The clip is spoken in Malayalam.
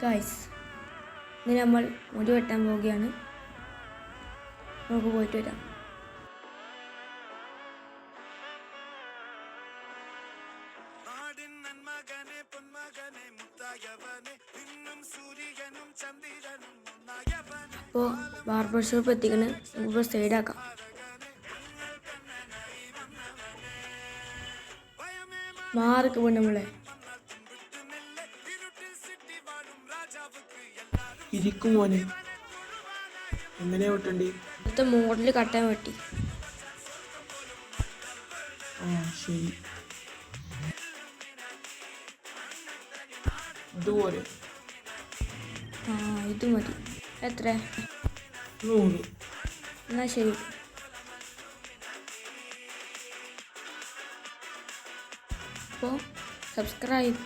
ഗൈസ്, ഇന്ന് നമ്മൾ മുടി വെട്ടാൻ പോവുകയാണ്. നമുക്ക് പോയിട്ട് വരാം. അപ്പോൾ ബാർബർ ഷോപ്പ് എത്തിക്കണ്. നമുക്ക് സൈഡാക്കാം. മാർക്ക് പോയി നമ്മളെ ഇരിക്കും മോനെ. എങ്ങനെയാ വെട്ടണ്ടി? ഇന്നത്തെ മോഡൽ കട്ടാൻ വെട്ടി. ശരി, ഇതുപോലെ. ഇത് മതി. എത്ര? 100. എന്നാ ശരി. അപ്പോൾ സബ്സ്ക്രൈബ്.